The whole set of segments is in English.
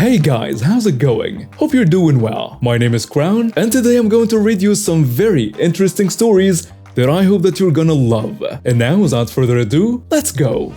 Hey guys, how's it going? Hope you're doing well. My name is Crown, and today I'm going to read you some very interesting stories that I hope that you're gonna love. And now, without further ado, let's go!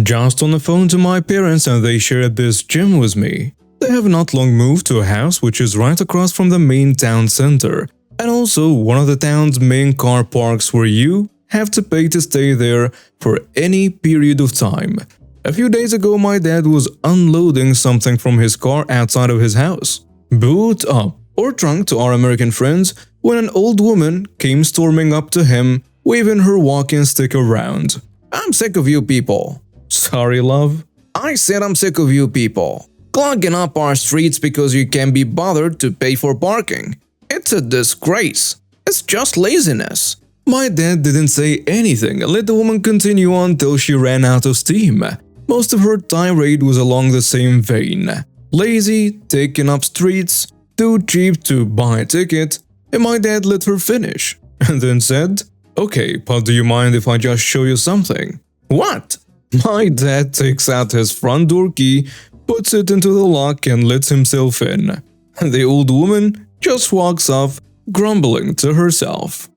Just on the phone to my parents and they shared this gem with me. They have not long moved to a house which is right across from the main town center, and also one of the town's main car parks where you have to pay to stay there for any period of time. A few days ago, my dad was unloading something from his car outside of his house. Boot up, or trunk to our American friends, when an old woman came storming up to him, waving her walking stick around. I'm sick of you people. Sorry, love? I said I'm sick of you people. Clogging up our streets because you can't be bothered to pay for parking. It's a disgrace. It's just laziness. My dad didn't say anything and let the woman continue on till she ran out of steam. Most of her tirade was along the same vein. Lazy, taking up streets, too cheap to buy a ticket, and my dad let her finish. And then said, "Okay, but do you mind if I just show you something?" What? My dad takes out his front door key, puts it into the lock and lets himself in. The old woman just walks off, grumbling to herself.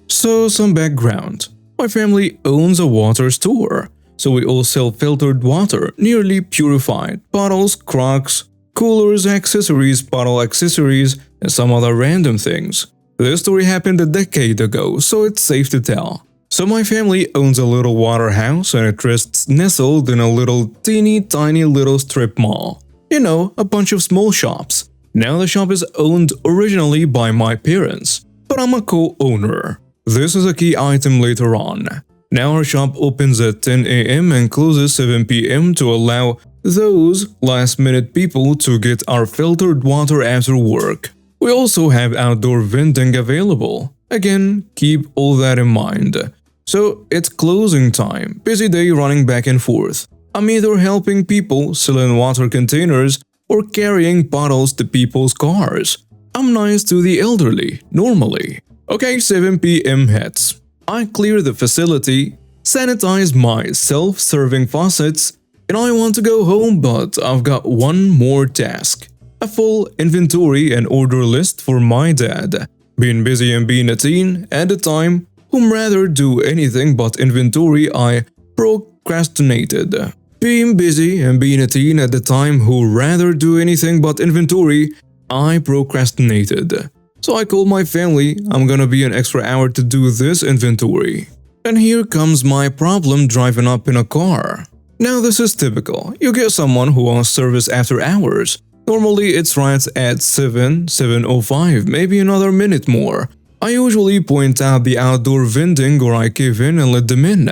So, some background. My family owns a water store, so we all sell filtered water, nearly purified, bottles, crocks, coolers, accessories, bottle accessories, and some other random things. This story happened a decade ago, so it's safe to tell. So my family owns a little water house and it rests nestled in a little teeny tiny little strip mall. You know, a bunch of small shops. Now the shop is owned originally by my parents, but I'm a co-owner. This is a key item later on. Now our shop opens at 10 a.m. and closes 7 p.m. to allow those last-minute people to get our filtered water after work. We also have outdoor vending available. Again, keep all that in mind. So, it's closing time, busy day running back and forth. I'm either helping people selling water containers or carrying bottles to people's cars. I'm nice to the elderly, normally. Okay, 7 p.m. hits. I clear the facility, sanitize my self-serving faucets, and I want to go home, but I've got one more task. A full inventory and order list for my dad. Being busy and being a teen at the time, whom rather do anything but inventory, I procrastinated. Being busy and being a teen at the time who rather do anything but inventory, I procrastinated. So I called my family, I'm gonna be an extra hour to do this inventory. And here comes my problem driving up in a car. Now this is typical, you get someone who wants service after hours. Normally it's right at 7:05, maybe another minute more. I usually point out the outdoor vending or I cave in and let them in.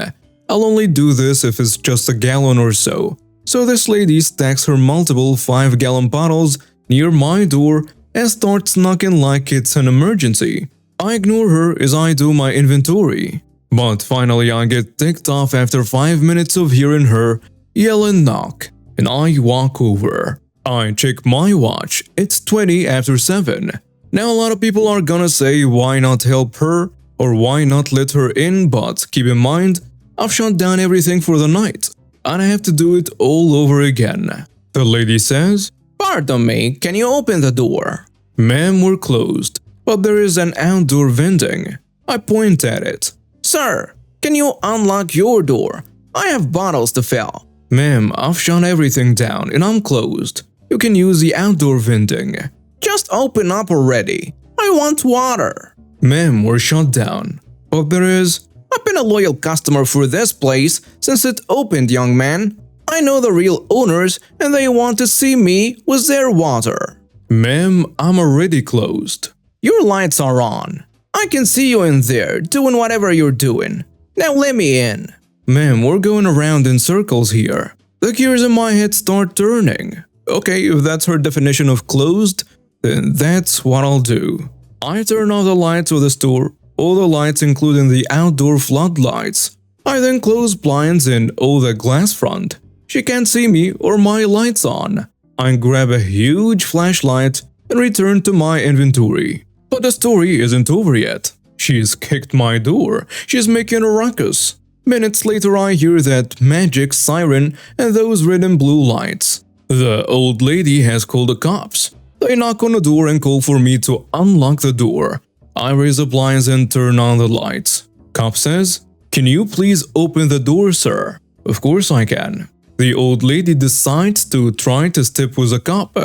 I'll only do this if it's just a gallon or so. So this lady stacks her multiple 5-gallon bottles near my door and starts knocking like it's an emergency. I ignore her as I do my inventory. But finally I get ticked off after 5 minutes of hearing her yell and knock, and I walk over. I check my watch, it's 20 after 7. Now a lot of people are gonna say why not help her or why not let her in, but keep in mind, I've shut down everything for the night and I have to do it all over again. The lady says, Pardon me, can you open the door? Ma'am, we're closed, but there is an outdoor vending. I point at it. Sir, can you unlock your door? I have bottles to fill. Ma'am, I've shut everything down and I'm closed. You can use the outdoor vending. Just open up already. I want water. Ma'am, we're shut down. But there is… I've been a loyal customer for this place since it opened, young man. I know the real owners and they want to see me with their water. Ma'am, I'm already closed. Your lights are on. I can see you in there doing whatever you're doing. Now let me in. Ma'am, we're going around in circles here. The gears in my head start turning. Okay, if that's her definition of closed, then that's what I'll do. I turn off the lights of the store, all the lights including the outdoor floodlights. I then close blinds and all the glass front. She can't see me or my lights on. I grab a huge flashlight and return to my inventory. But the story isn't over yet. She's kicked my door. She's making a ruckus. Minutes later, I hear that magic siren and those red and blue lights. The old lady has called the cops. They knock on the door and call for me to unlock the door. I raise the blinds and turn on the lights. Cop says, "Can you please open the door, sir?" Of course I can. The old lady decides to try to step with the cop,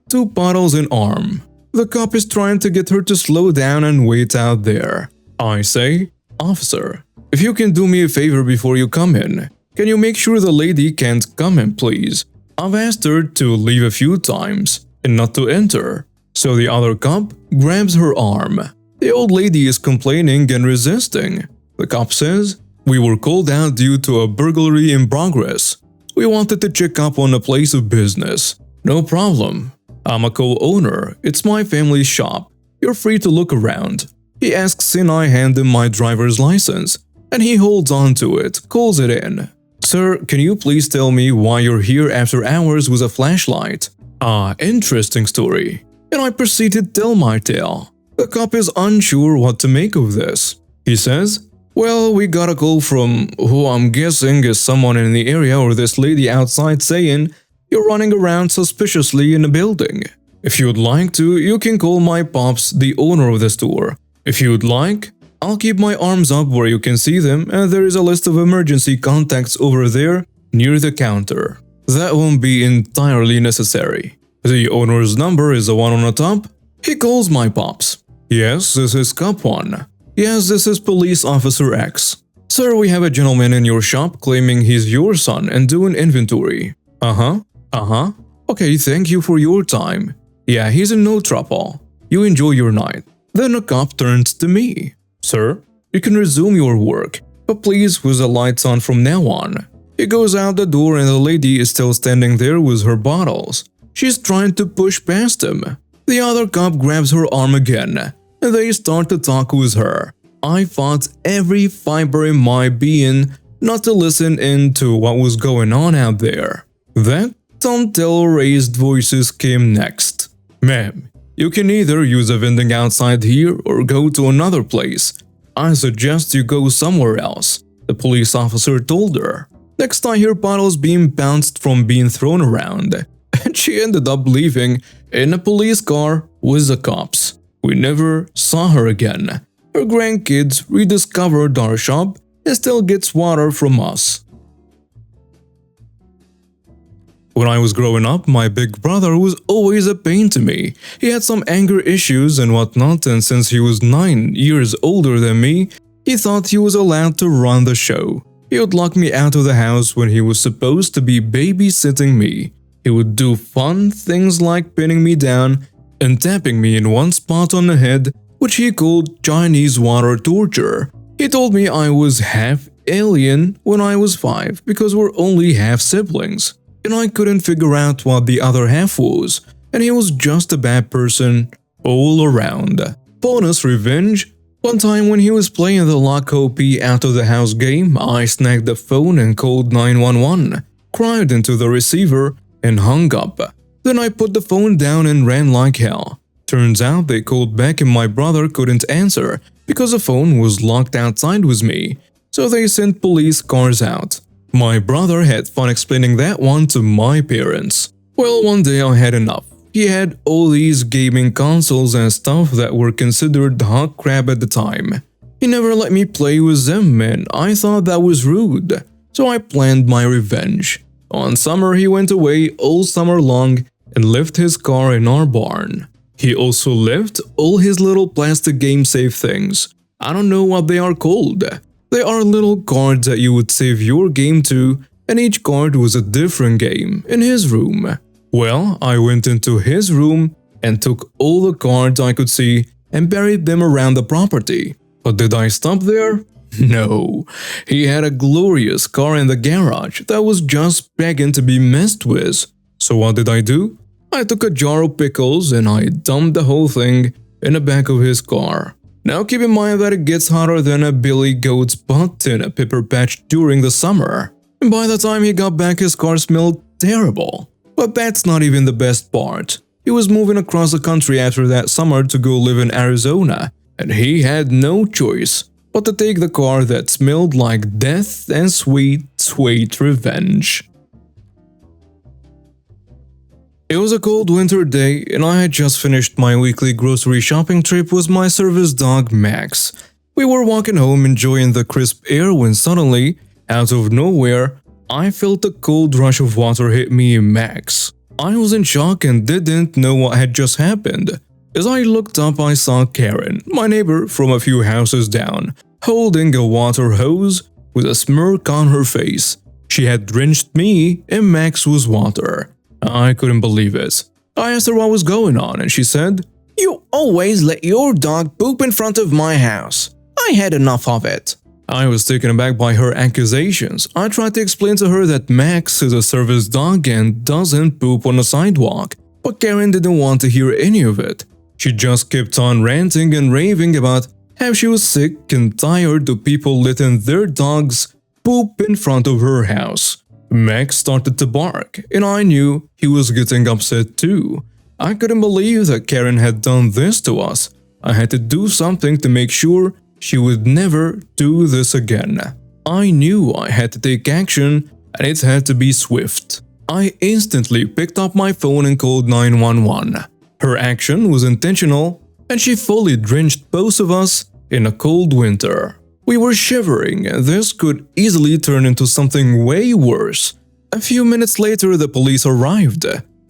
2 bottles in arm. The cop is trying to get her to slow down and wait out there. I say, "Officer, if you can do me a favor before you come in, can you make sure the lady can't come in, please? I've asked her to leave a few times and not to enter." So the other cop grabs her arm. The old lady is complaining and resisting. The cop says, "We were called out due to a burglary in progress. We wanted to check up on a place of business." "No problem. I'm a co-owner. It's my family's shop. You're free to look around." He asks and I hand him my driver's license, and he holds on to it, calls it in. "Sir, can you please tell me why you're here after hours with a flashlight?" "Ah, interesting story." And I proceed to tell my tale. The cop is unsure what to make of this. He says, "Well, we got a call from who I'm guessing is someone in the area or this lady outside saying you're running around suspiciously in the building. If you'd like to, you can call my pops, the owner of the store. If you'd like, I'll keep my arms up where you can see them, and there is a list of emergency contacts over there near the counter. That won't be entirely necessary. The owner's number is the one on the top." He calls my pops. "Yes, this is Cop 1. Yes, this is Police Officer X. Sir, we have a gentleman in your shop claiming he's your son and doing inventory." Uh-huh. Okay, thank you for your time. Yeah, he's in no trouble. You enjoy your night." Then the cop turns to me. "Sir, you can resume your work, but please with the lights on from now on." He goes out the door and the lady is still standing there with her bottles. She's trying to push past him. The other cop grabs her arm again, and they start to talk with her. I fought every fiber in my being not to listen in to what was going on out there. That until raised voices came next. "Ma'am, you can either use a vending outside here or go to another place. I suggest you go somewhere else," the police officer told her. Next I hear bottles being bounced from being thrown around, and she ended up leaving in a police car with the cops. We never saw her again. Her grandkids rediscovered our shop and still gets water from us. When I was growing up, my big brother was always a pain to me. He had some anger issues and whatnot, and since he was 9 years older than me, he thought he was allowed to run the show. He would lock me out of the house when he was supposed to be babysitting me. He would do fun things like pinning me down and tapping me in one spot on the head, which he called Chinese water torture. He told me I was half alien when I was 5 because we're only half siblings, and I couldn't figure out what the other half was, and he was just a bad person all around. Bonus revenge. One time when he was playing the lock OP out of the house game, I snagged the phone and called 911, cried into the receiver, and hung up. Then I put the phone down and ran like hell. Turns out they called back and my brother couldn't answer because the phone was locked outside with me, so they sent police cars out. My brother had fun explaining that one to my parents. Well, one day I had enough. He had all these gaming consoles and stuff that were considered hot crap at the time. He never let me play with them and I thought that was rude, so I planned my revenge. One summer he went away all summer long and left his car in our barn. He also left all his little plastic game save things. I don't know what they are called. They are little cards that you would save your game to, and each card was a different game in his room. Well, I went into his room and took all the cards I could see and buried them around the property. But did I stop there? No. He had a glorious car in the garage that was just begging to be messed with. So what did I do? I took a jar of pickles and I dumped the whole thing in the back of his car. Now keep in mind that it gets hotter than a billy goat's butt in a pepper patch during the summer. And by the time he got back his car smelled terrible. But that's not even the best part. He was moving across the country after that summer to go live in Arizona, and he had no choice but to take the car that smelled like death and sweet, sweet revenge. It was a cold winter day, and I had just finished my weekly grocery shopping trip with my service dog Max. We were walking home enjoying the crisp air when suddenly, out of nowhere, I felt a cold rush of water hit me and Max. I was in shock and didn't know what had just happened. As I looked up, I saw Karen, my neighbor from a few houses down, holding a water hose with a smirk on her face. She had drenched me and Max with water. I couldn't believe it. I asked her what was going on and she said, "You always let your dog poop in front of my house. I had enough of it." I was taken aback by her accusations. I tried to explain to her that Max is a service dog and doesn't poop on the sidewalk, but Karen didn't want to hear any of it. She just kept on ranting and raving about how she was sick and tired of people letting their dogs poop in front of her house. Max started to bark, and I knew he was getting upset too. I couldn't believe that Karen had done this to us. I had to do something to make sure she would never do this again. I knew I had to take action, and it had to be swift. I instantly picked up my phone and called 911. Her action was intentional, and she fully drenched both of us in a cold winter. We were shivering, and this could easily turn into something way worse. A few minutes later, the police arrived.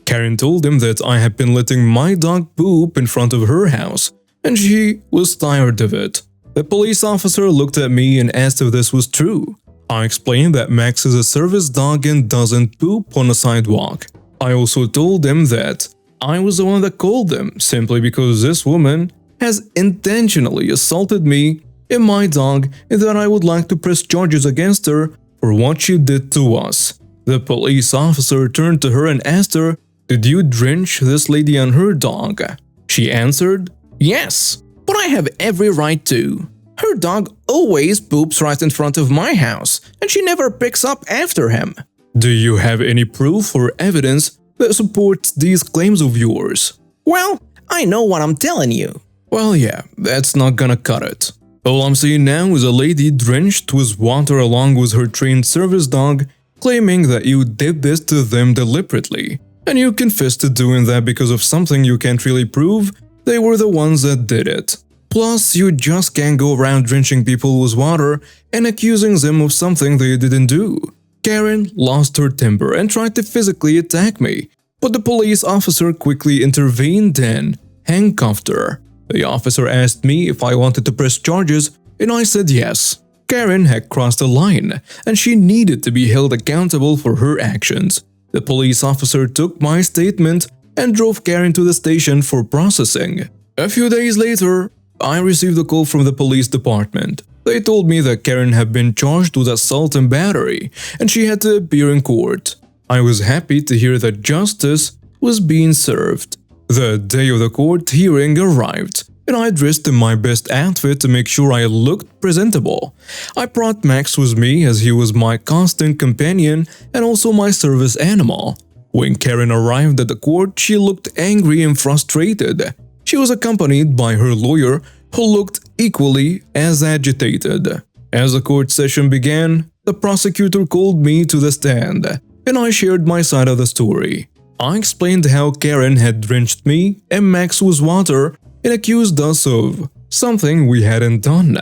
Karen told them that I had been letting my dog poop in front of her house, and she was tired of it. The police officer looked at me and asked if this was true. I explained that Max is a service dog and doesn't poop on the sidewalk. I also told them that I was the one that called them simply because this woman has intentionally assaulted me and my dog, and that I would like to press charges against her for what she did to us. The police officer turned to her and asked her, "Did you drench this lady and her dog?" She answered, "Yes, but I have every right to. Her dog always poops right in front of my house, and she never picks up after him." "Do you have any proof or evidence that supports these claims of yours?" "Well, I know what I'm telling you." "Well, yeah, that's not gonna cut it. All I'm seeing now is a lady drenched with water along with her trained service dog, claiming that you did this to them deliberately, and you confessed to doing that because of something you can't really prove they were the ones that did it. Plus, you just can't go around drenching people with water and accusing them of something they didn't do." Karen lost her temper and tried to physically attack me, but the police officer quickly intervened and handcuffed her. The officer asked me if I wanted to press charges, and I said yes. Karen had crossed a line, and she needed to be held accountable for her actions. The police officer took my statement and drove Karen to the station for processing. A few days later, I received a call from the police department. They told me that Karen had been charged with assault and battery, and she had to appear in court. I was happy to hear that justice was being served. The day of the court hearing arrived, and I dressed in my best outfit to make sure I looked presentable. I brought Max with me as he was my constant companion and also my service animal. When Karen arrived at the court, she looked angry and frustrated. She was accompanied by her lawyer, who looked equally as agitated. As the court session began, the prosecutor called me to the stand, and I shared my side of the story. I explained how Karen had drenched me and Max with water and accused us of something we hadn't done.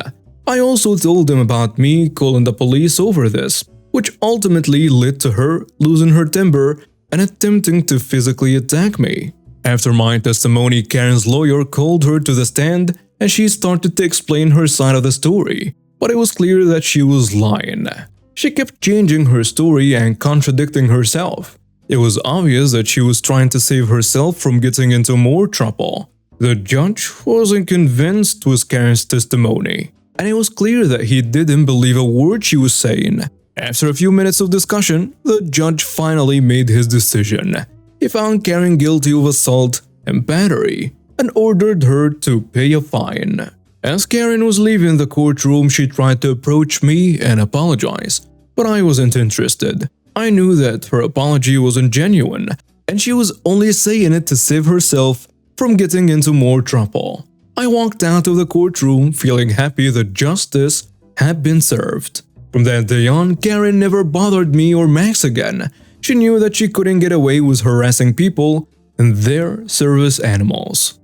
I also told them about me calling the police over this, which ultimately led to her losing her temper and attempting to physically attack me. After my testimony, Karen's lawyer called her to the stand and she started to explain her side of the story, but it was clear that she was lying. She kept changing her story and contradicting herself. It was obvious that she was trying to save herself from getting into more trouble. The judge wasn't convinced with Karen's testimony, and it was clear that he didn't believe a word she was saying. After a few minutes of discussion, the judge finally made his decision. He found Karen guilty of assault and battery and ordered her to pay a fine. As Karen was leaving the courtroom, she tried to approach me and apologize, but I wasn't interested. I knew that her apology wasn't genuine, and she was only saying it to save herself from getting into more trouble. I walked out of the courtroom feeling happy that justice had been served. From that day on, Karen never bothered me or Max again. She knew that she couldn't get away with harassing people and their service animals.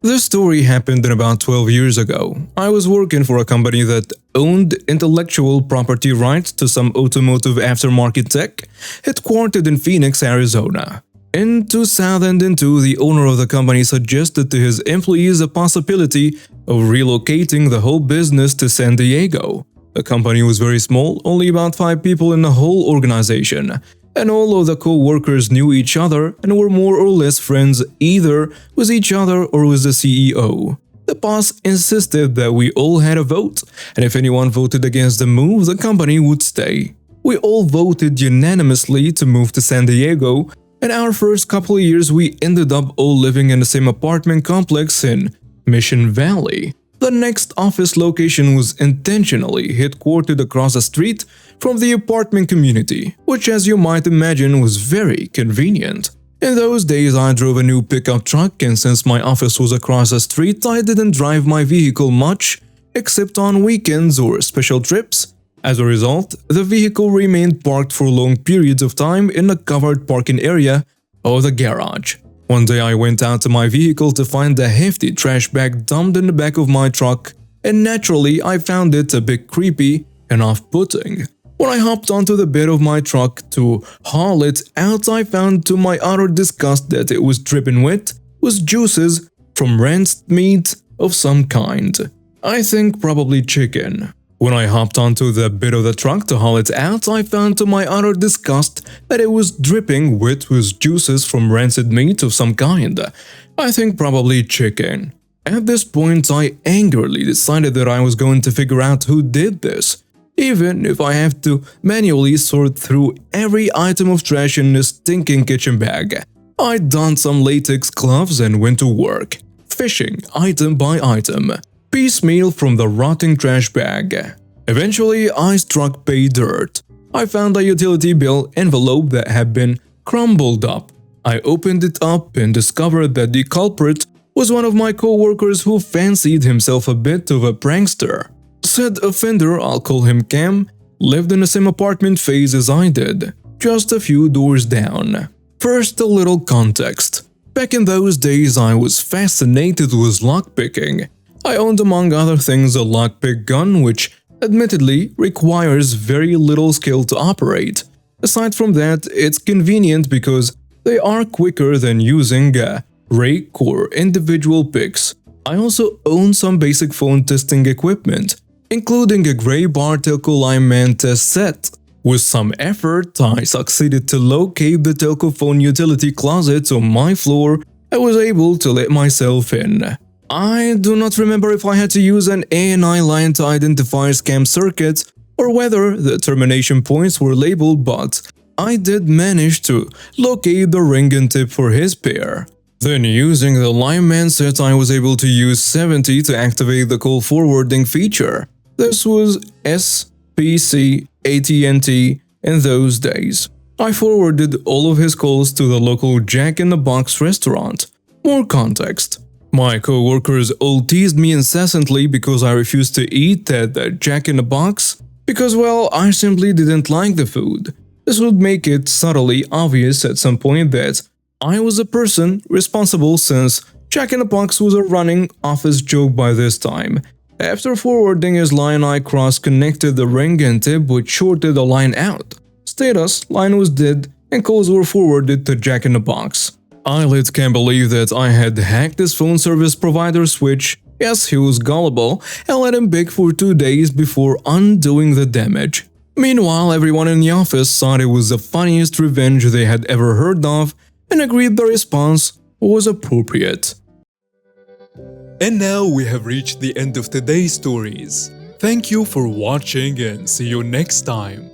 This story happened in about 12 years ago. I was working for a company that owned intellectual property rights to some automotive aftermarket tech, headquartered in Phoenix, Arizona. In 2002, the owner of the company suggested to his employees the possibility of relocating the whole business to San Diego. The company was very small, only about 5 people in the whole organization, and all of the co-workers knew each other and were more or less friends either with each other or with the CEO. The boss insisted that we all had a vote, and if anyone voted against the move, the company would stay. We all voted unanimously to move to San Diego, and our first couple of years we ended up all living in the same apartment complex in Mission Valley. The next office location was intentionally headquartered across the street from the apartment community, which as you might imagine was very convenient. In those days I drove a new pickup truck, and since my office was across the street I didn't drive my vehicle much except on weekends or special trips. As a result, the vehicle remained parked for long periods of time in the covered parking area of the garage. One day I went out to my vehicle to find a hefty trash bag dumped in the back of my truck, and naturally I found it a bit creepy and off-putting. When I hopped onto the bed of my truck to haul it out, I found to my utter disgust that it was dripping wet with juices from rinsed meat of some kind. I think probably chicken. When I hopped onto the bed of the truck to haul it out, I found to my utter disgust that it was dripping wet with juices from rancid meat of some kind. I think probably chicken. At this point, I angrily decided that I was going to figure out who did this, even if I have to manually sort through every item of trash in this stinking kitchen bag. I donned some latex gloves and went to work, fishing item by item, piecemeal from the rotting trash bag. Eventually, I struck pay dirt. I found a utility bill envelope that had been crumbled up. I opened it up and discovered that the culprit was one of my co-workers who fancied himself a bit of a prankster. Said offender, I'll call him Cam, lived in the same apartment phase as I did, just a few doors down. First, a little context. Back in those days, I was fascinated with lockpicking. I owned among other things a lockpick gun, which admittedly requires very little skill to operate. Aside from that, it's convenient because they are quicker than using a rake or individual picks. I also own some basic phone testing equipment, including a gray bar telco lineman test set. With some effort, I succeeded to locate the telco phone utility closet on my floor and was able to let myself in. I do not remember if I had to use an ANI line to identify scam circuits or whether the termination points were labeled, but I did manage to locate the ring and tip for his pair. Then using the lineman set, I was able to use 70 to activate the call forwarding feature. This was SPC AT&T in those days. I forwarded all of his calls to the local Jack in the Box restaurant. More context. My co-workers all teased me incessantly because I refused to eat at the Jack in the Box because, well, I simply didn't like the food. This would make it subtly obvious at some point that I was a person responsible, since Jack in the Box was a running office joke by this time. After forwarding his line, I cross-connected the ring and tip, which shorted the line out. Status: line was dead and calls were forwarded to Jack in the Box. I can't believe that I had hacked his phone service provider switch. Yes, he was gullible, and let him beg for 2 days before undoing the damage. Meanwhile, everyone in the office thought it was the funniest revenge they had ever heard of and agreed the response was appropriate. And now we have reached the end of today's stories. Thank you for watching and see you next time.